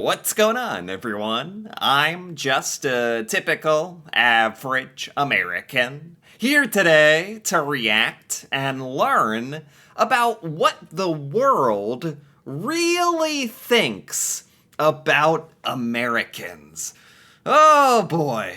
What's going on, everyone? I'm just a typical, average American, here today to react and learn about what the world really thinks about Americans. Oh boy.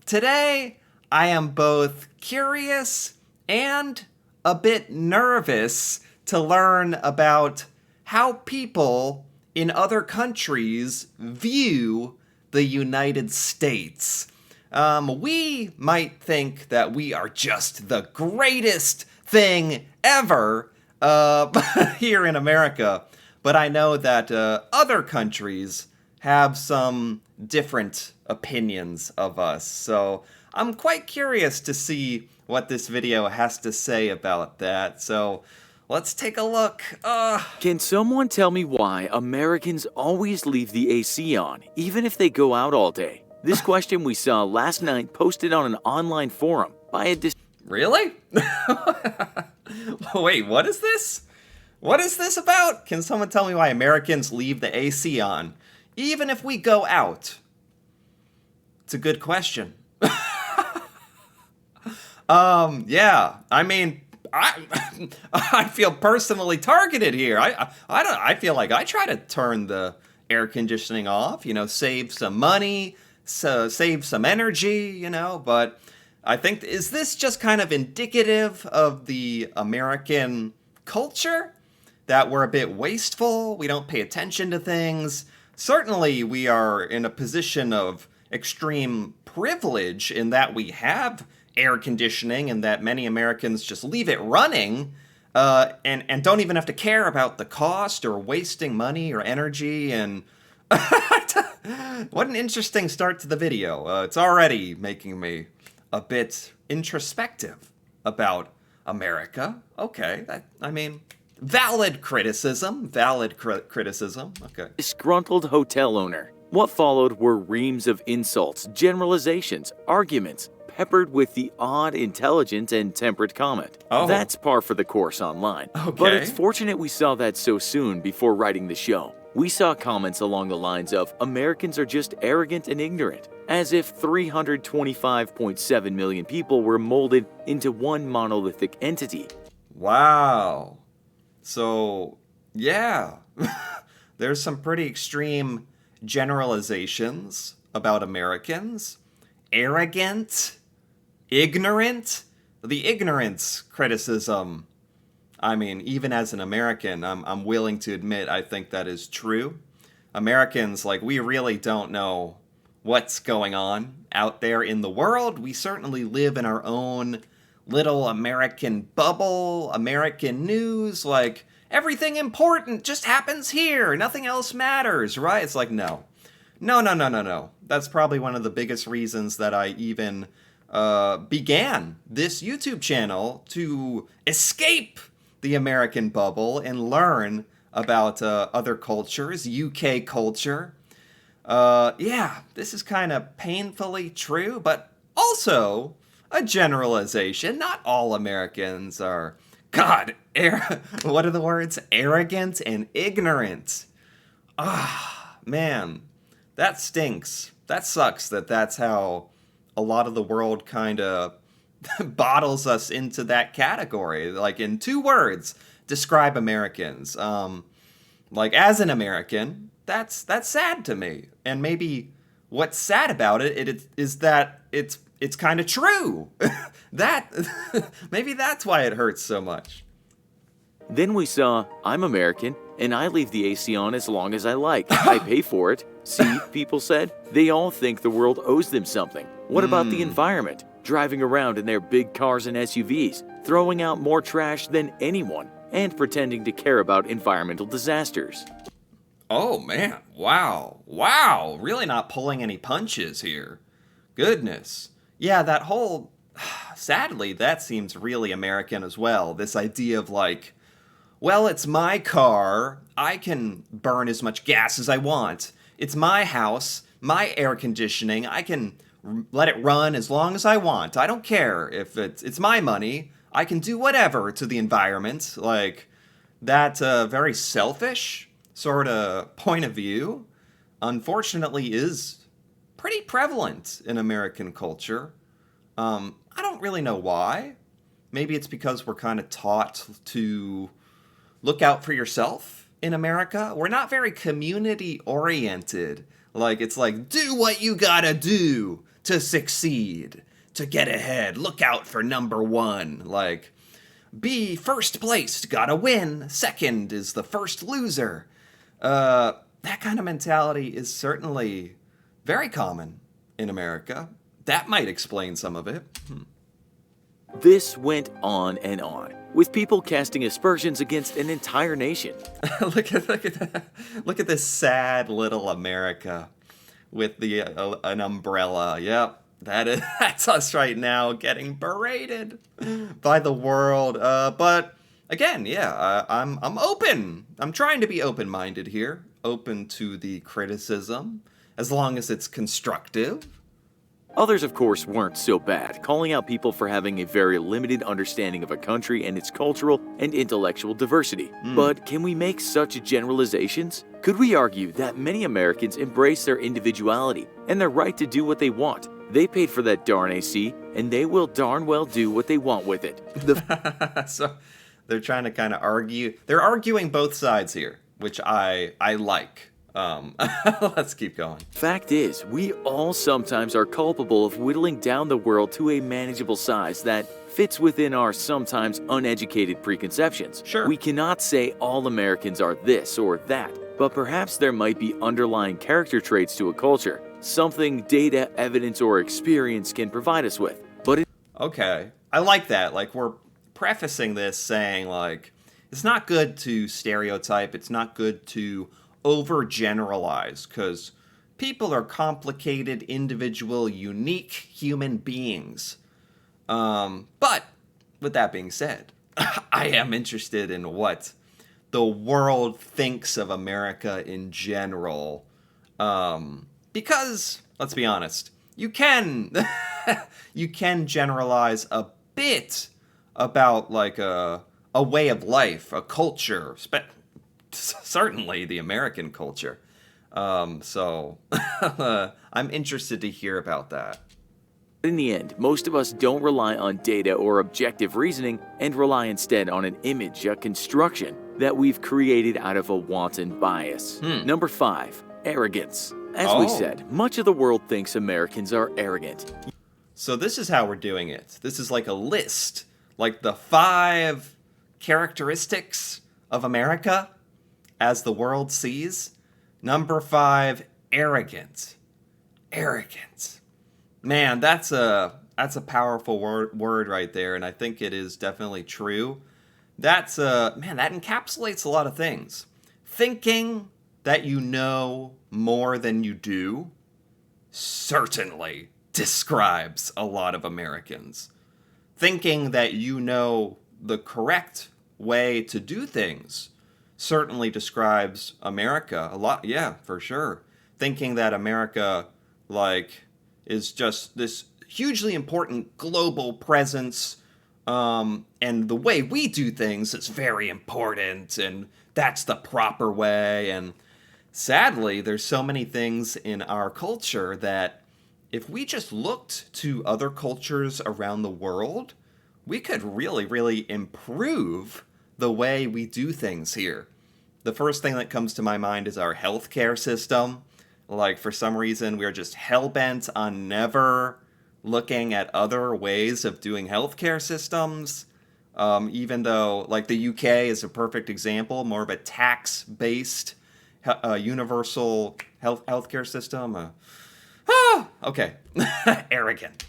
Today I am both curious and a bit nervous to learn about how people in other countries view the United States. We might think that we are just the greatest thing ever here in America, but I know that other countries have some different opinions of us. So I'm quite curious to see what this video has to say about that. So let's take a look. Can someone tell me why Americans always leave the AC on, even if they go out all day? This question we saw last night posted on an online forum by a Really? Wait, what is this? What is this about? Can someone tell me why Americans leave the AC on, even if we go out? It's a good question. Yeah, I mean, I feel personally targeted here. I feel like I try to turn the air conditioning off, save some money, save some energy, but I think, is this just kind of indicative of the American culture? That we're a bit wasteful, we don't pay attention to things. Certainly, we are in a position of extreme privilege in that we have air conditioning and that many Americans just leave it running and don't even have to care about the cost or wasting money or energy. And what an interesting start to the video. It's already making me a bit introspective about America. Okay, valid criticism. Okay. disgruntled hotel owner. What followed were reams of insults, generalizations, arguments, peppered with the odd, intelligent, and temperate comment. Oh. That's par for the course online. Okay. But it's fortunate we saw that so soon before writing the show. We saw comments along the lines of Americans are just arrogant and ignorant, as if 325.7 million people were molded into one monolithic entity. Wow. So, yeah, there's some pretty extreme generalizations about Americans. Arrogant, ignorant. The ignorance criticism, even as an American, I'm willing to admit I think that is true. Americans, we really don't know what's going on out there in the world. We certainly live in our own little American bubble, American news, everything important just happens here, nothing else matters, right? It's no. No. That's probably one of the biggest reasons that I even began this YouTube channel, to escape the American bubble and learn about other cultures, UK culture. Yeah, this is kind of painfully true, but also a generalization. Not all Americans are, what are the words? Arrogant and ignorant. Man, that stinks. That sucks that's how a lot of the world kind of bottles us into that category. In 2 words, describe Americans. As an American, that's sad to me. And maybe what's sad about it is that it's kind of true. Maybe that's why it hurts so much. Then we saw, I'm American, and I leave the AC on as long as I like. I pay for it. See, people said. They all think the world owes them something. What about the environment? Driving around in their big cars and SUVs, throwing out more trash than anyone, and pretending to care about environmental disasters. Oh, man. Wow. Really not pulling any punches here. Goodness. Yeah, that whole... Sadly, that seems really American as well. This idea of well, it's my car. I can burn as much gas as I want. It's my house, my air conditioning. I can let it run as long as I want. I don't care if it's my money. I can do whatever to the environment. That very selfish sort of point of view. unfortunately is pretty prevalent in American culture. I don't really know why. Maybe it's because we're kind of taught to look out for yourself in America. We're not very community oriented. Like, it's like, do what you gotta do to succeed, to get ahead. Look out for number one. Like, be first placed, gotta win. Second is the first loser. That kind of mentality is certainly very common in America. That might explain some of it. This went on, with people casting aspersions against an entire nation. look at that. Look at this sad little America with the an umbrella. Yep, that's us right now getting berated by the world. But again, yeah, I'm open. I'm trying to be open-minded here, open to the criticism, as long as it's constructive. Others, of course, weren't so bad, calling out people for having a very limited understanding of a country and its cultural and intellectual diversity. But can we make such generalizations? Could we argue that many Americans embrace their individuality and their right to do what they want? They paid for that darn AC, and they will darn well do what they want with it. So they're trying to kind of argue. They're arguing both sides here, which I like. Let's keep going. Fact is, we all sometimes are culpable of whittling down the world to a manageable size that fits within our sometimes uneducated preconceptions. Sure. We cannot say all Americans are this or that, but perhaps there might be underlying character traits to a culture, something data, evidence, or experience can provide us with. Okay, I like that. Like, we're prefacing this saying, like, it's not good to stereotype, it's not good to overgeneralize, because people are complicated, individual, unique human beings. But with that being said, I am interested in what the world thinks of America in general. Because, let's be honest, you can you can generalize a bit about like a way of life, a culture, certainly the American culture. So I'm interested to hear about that. In the end, most of us don't rely on data or objective reasoning and rely instead on an image, a construction that we've created out of a wanton bias. Number 5, arrogance. As we said, much of the world thinks Americans are arrogant. So this is how we're doing it. This is like a list, like the 5 characteristics of America as the world sees. Number 5, arrogant. Arrogant. Man, that's a powerful word right there, and I think it is definitely true. That encapsulates a lot of things. Thinking that you know more than you do certainly describes a lot of Americans. Thinking that you know the correct way to do things certainly describes America a lot. Yeah, for sure. Thinking that America, like, is just this hugely important global presence, and the way we do things is very important, and that's the proper way. And sadly, there's so many things in our culture that if we just looked to other cultures around the world, we could really, really improve the way we do things here. The first thing that comes to my mind is our healthcare system. Like, for some reason, we're just hell-bent on never looking at other ways of doing healthcare systems. Even though, like, the UK is a perfect example, more of a tax-based universal healthcare system. Okay. Arrogant.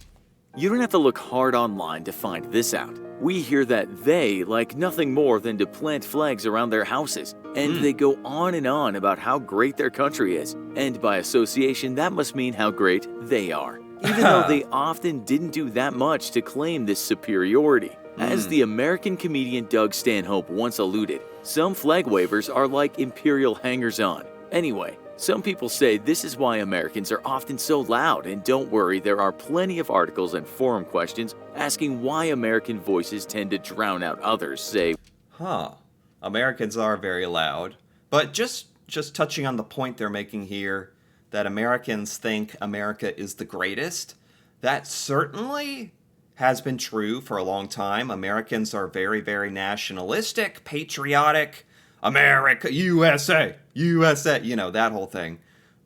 You don't have to look hard online to find this out. We hear that they like nothing more than to plant flags around their houses, and they go on and on about how great their country is, and by association that must mean how great they are, even though they often didn't do that much to claim this superiority. As the American comedian Doug Stanhope once alluded, some flag wavers are like imperial hangers-on. Anyway, some people say this is why Americans are often so loud, and don't worry, there are plenty of articles and forum questions asking why American voices tend to drown out others, say, Americans are very loud. But just touching on the point they're making here, that Americans think America is the greatest. That certainly has been true for a long time. Americans are very, very nationalistic, patriotic. America, USA, USA, that whole thing.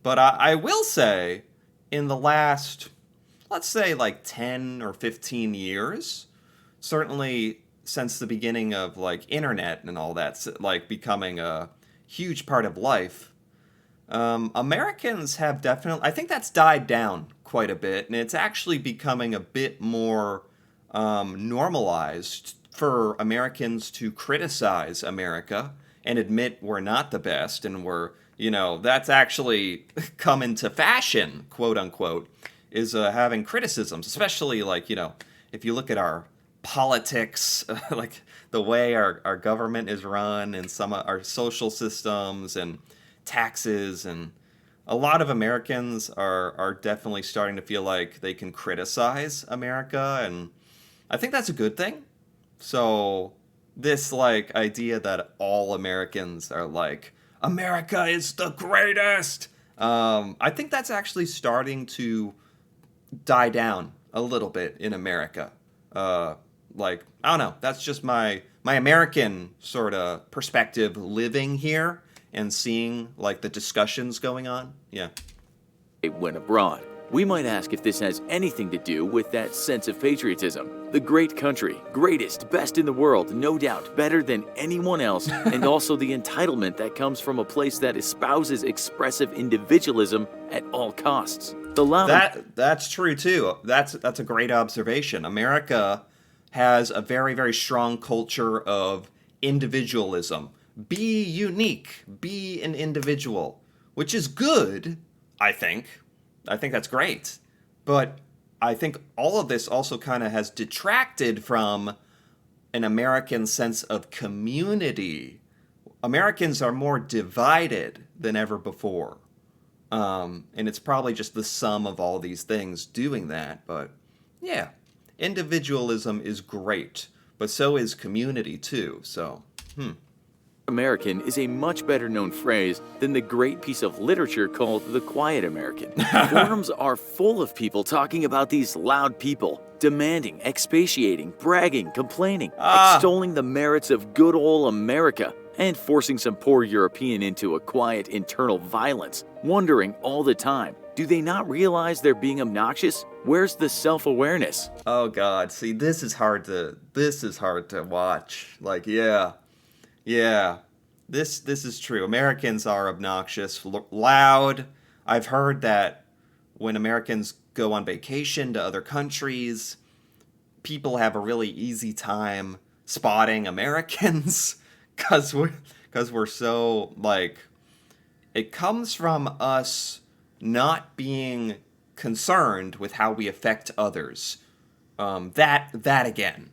But I will say, in the last, let's say, like 10 or 15 years, certainly since the beginning of like internet and all that, like becoming a huge part of life, Americans have definitely, I think that's died down quite a bit, and it's actually becoming a bit more normalized for Americans to criticize America and admit we're not the best, and that's actually come into fashion, quote unquote, is having criticisms, especially like, if you look at our politics, like the way our government is run and some of our social systems and taxes, and a lot of Americans are definitely starting to feel like they can criticize America, and I think that's a good thing. So this like idea that all Americans are like, America is the greatest, I think that's actually starting to die down a little bit in America. Like, I don't know, that's just my American sort of perspective living here and seeing like the discussions going on. Yeah. When abroad, we might ask if this has anything to do with that sense of patriotism. The great country, greatest, best in the world, no doubt, better than anyone else, and also the entitlement that comes from a place that espouses expressive individualism at all costs. The loud... That's true too. That's a great observation. America has a very, very strong culture of individualism. Be unique, be an individual, which is good, I think. I think that's great. But I think all of this also kind of has detracted from an American sense of community. Americans are more divided than ever before. And it's probably just the sum of all these things doing that. But yeah, individualism is great, but so is community too. So, American is a much better known phrase than the great piece of literature called The Quiet American. Forums are full of people talking about these loud people, demanding, expatiating, bragging, complaining, extolling the merits of good old America, and forcing some poor European into a quiet internal violence, wondering all the time, do they not realize they're being obnoxious? Where's the self-awareness? Oh God, see, this is hard to watch. Like, yeah, this is true. Americans are obnoxious, loud. I've heard that when Americans go on vacation to other countries, people have a really easy time spotting Americans because we're so, like, it comes from us not being concerned with how we affect others. That again.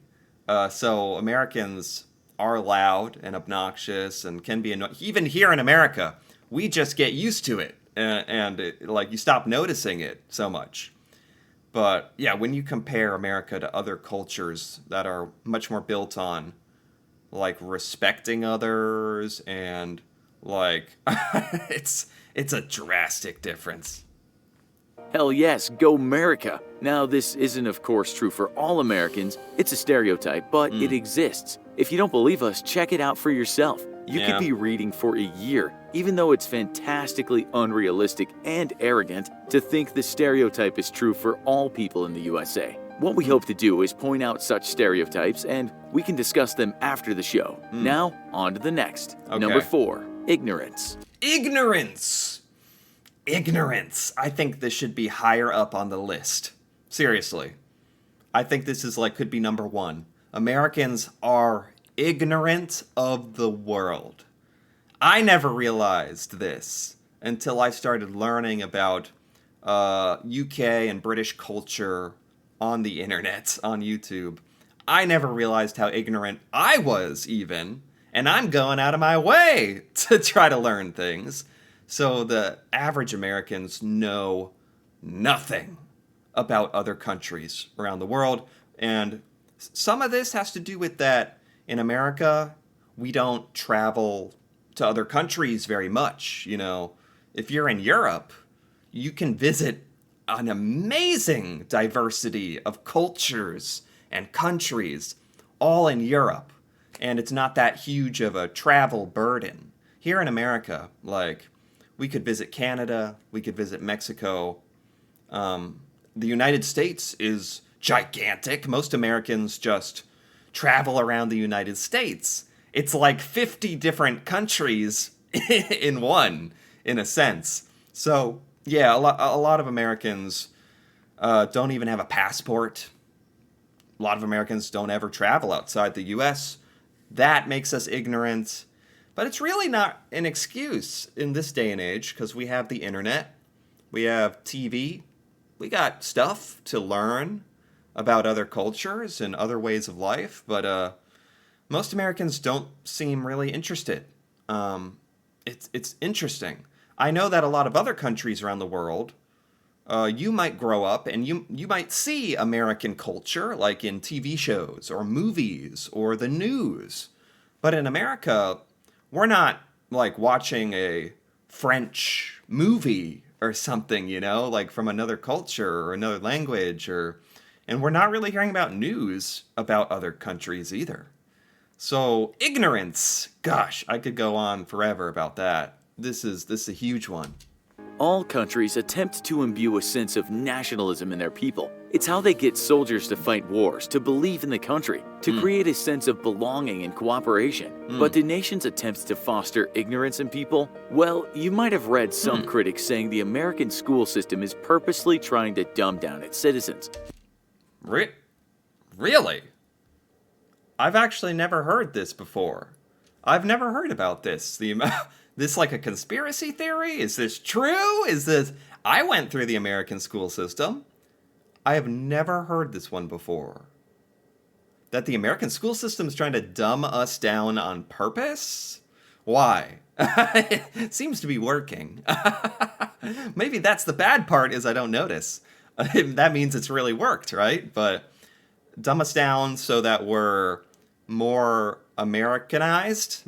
So Americans are loud and obnoxious and can be annoying. Even here in America, we just get used to it, and like you stop noticing it so much. But yeah, when you compare America to other cultures that are much more built on like respecting others and like it's a drastic difference. Hell yes, go America! Now, this isn't of course true for all Americans. It's a stereotype, but it exists. If you don't believe us, check it out for yourself. You could be reading for a year, even though it's fantastically unrealistic and arrogant to think the stereotype is true for all people in the USA. What we hope to do is point out such stereotypes, and we can discuss them after the show. Now, on to the next. Okay. Number 4, ignorance. Ignorance! I think this should be higher up on the list. Seriously. I think this is like, could be number 1. Americans are ignorant of the world. I never realized this until I started learning about UK and British culture on the internet, on YouTube. I never realized how ignorant I was even, and I'm going out of my way to try to learn things. So the average Americans know nothing about other countries around the world, and some of this has to do with that in America, we don't travel to other countries very much. You know, if you're in Europe, you can visit an amazing diversity of cultures and countries all in Europe. And it's not that huge of a travel burden. Here in America, like, we could visit Canada, we could visit Mexico. The United States is gigantic. Most Americans just travel around the United States. It's like 50 different countries in one, in a sense. So, yeah, a lot of Americans don't even have a passport. A lot of Americans don't ever travel outside the U.S. That makes us ignorant. But it's really not an excuse in this day and age, because we have the internet, we have TV, we got stuff to learn about other cultures and other ways of life, but most Americans don't seem really interested. It's interesting. I know that a lot of other countries around the world, you might grow up and you might see American culture, like in TV shows or movies or the news. But in America, we're not like watching a French movie or something, like from another culture or another language, and we're not really hearing about news about other countries either. So ignorance, gosh, I could go on forever about that. This is a huge one. All countries attempt to imbue a sense of nationalism in their people. It's how they get soldiers to fight wars, to believe in the country, to create a sense of belonging and cooperation. But do nations' attempts to foster ignorance in people? Well, you might have read some critics saying the American school system is purposely trying to dumb down its citizens. Really? I've actually never heard this before. I've never heard about this. This like a conspiracy theory? Is this true? I went through the American school system. I have never heard this one before. That the American school system is trying to dumb us down on purpose? Why? It seems to be working. Maybe that's the bad part, is I don't notice. That means it's really worked, right? But dumb us down so that we're more Americanized,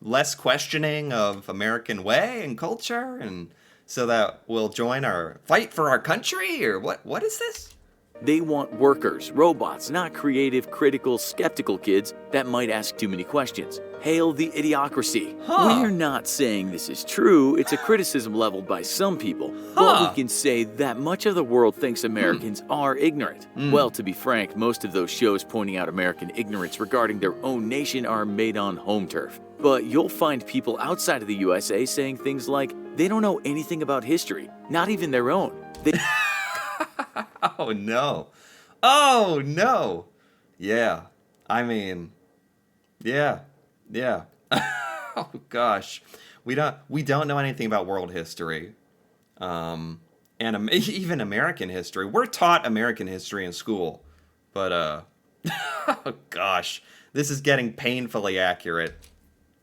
less questioning of American way and culture, and so that we'll join our fight for our country, or what is this? They want workers, robots, not creative, critical, skeptical kids that might ask too many questions. Hail the idiocracy. We're not saying this is true. It's a criticism leveled by some people. But we can say that much of the world thinks Americans are ignorant. Well, to be frank, most of those shows pointing out American ignorance regarding their own nation are made on home turf. But you'll find people outside of the USA saying things like they don't know anything about history, not even their own. Oh no. Oh no. Yeah. I mean, yeah. Oh gosh. We don't know anything about world history. And even American history. We're taught American history in school. But oh gosh, this is getting painfully accurate.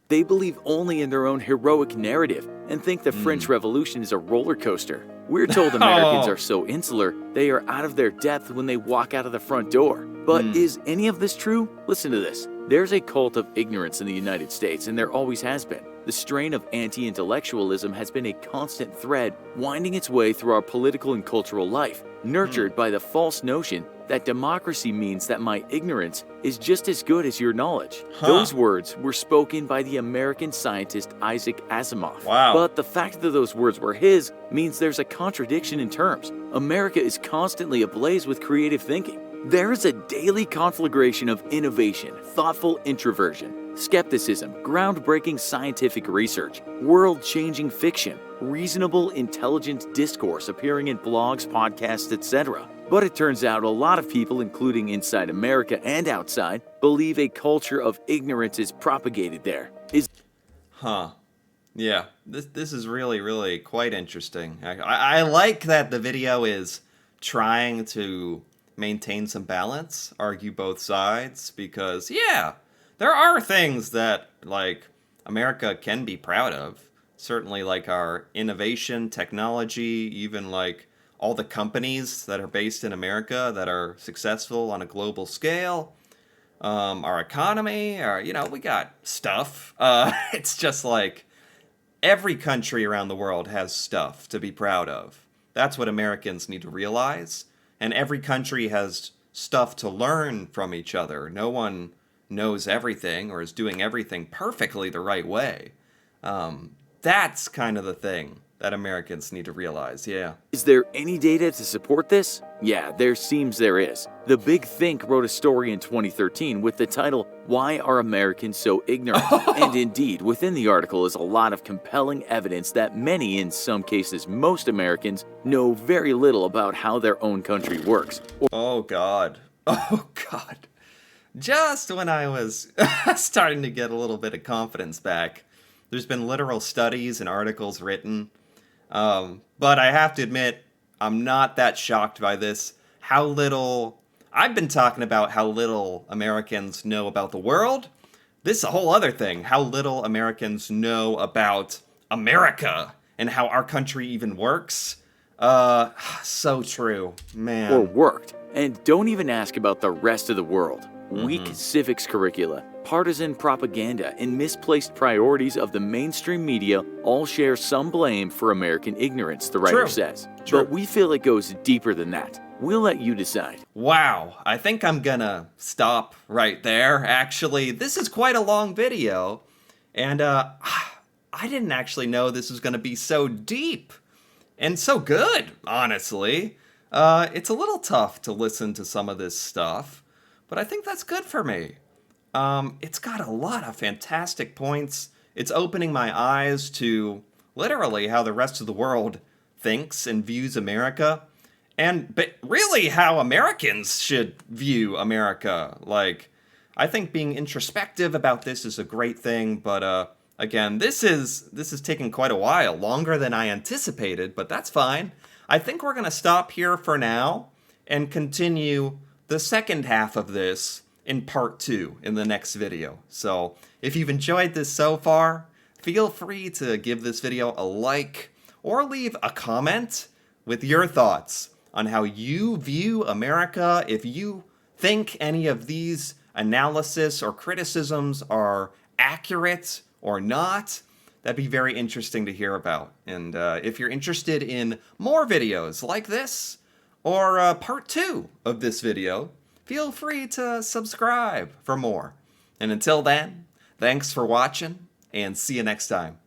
They believe only in their own heroic narrative and think the French Revolution is a roller coaster. We're told Americans are so insular, they are out of their depth when they walk out of the front door. But is any of this true? Listen to this. There's a cult of ignorance in the United States, and there always has been. The strain of anti-intellectualism has been a constant thread winding its way through our political and cultural life, nurtured by the false notion that democracy means that my ignorance is just as good as your knowledge. Those words were spoken by the American scientist Isaac Asimov. Wow. But the fact that those words were his means there's a contradiction in terms. America is constantly ablaze with creative thinking. There is a daily conflagration of innovation, thoughtful introversion, skepticism, groundbreaking scientific research, world-changing fiction, reasonable, intelligent discourse appearing in blogs, podcasts, etc. But it turns out a lot of people, including inside America and outside, believe a culture of ignorance is propagated there. Yeah, this is really, really quite interesting. I like that the video is trying to maintain some balance, argue both sides, because, yeah, there are things that, like, America can be proud of. Certainly, like, our innovation, technology, even, like, all the companies that are based in America that are successful on a global scale. Our economy, we got stuff. It's just like every country around the world has stuff to be proud of. That's what Americans need to realize. And every country has stuff to learn from each other. No one knows everything or is doing everything perfectly the right way. That's kind of the thing that Americans need to realize, yeah. Is there any data to support this? Yeah, there seems there is. The Big Think wrote a story in 2013 with the title, Why Are Americans So Ignorant? And indeed, within the article is a lot of compelling evidence that many, in some cases most Americans, know very little about how their own country works. Oh, God. Oh, God. Just when I was starting to get a little bit of confidence back, there's been literal studies and articles written. But I have to admit, I'm not that shocked by this. How little... I've been talking about how little Americans know about the world. This is a whole other thing. How little Americans know about America and how our country even works. So true, man. Or worked. And don't even ask about the rest of the world. Weak civics curricula, partisan propaganda, and misplaced priorities of the mainstream media all share some blame for American ignorance, the writer says. True. But we feel it goes deeper than that. We'll let you decide. Wow, I think I'm gonna stop right there. Actually, this is quite a long video, and I didn't actually know this was gonna be so deep and so good, honestly. It's a little tough to listen to some of this stuff, but I think that's good for me. It's got a lot of fantastic points. It's opening my eyes to literally how the rest of the world thinks and views America. But really how Americans should view America. Like, I think being introspective about this is a great thing, but again, this is taking quite a while, longer than I anticipated, but that's fine. I think we're going to stop here for now and continue the second half of this in part 2 in the next video. So if you've enjoyed this so far, feel free to give this video a like or leave a comment with your thoughts on how you view America. If you think any of these analysis or criticisms are accurate or not, that'd be very interesting to hear about. And if you're interested in more videos like this, or part 2 of this video, feel free to subscribe for more. And until then, thanks for watching, and see you next time.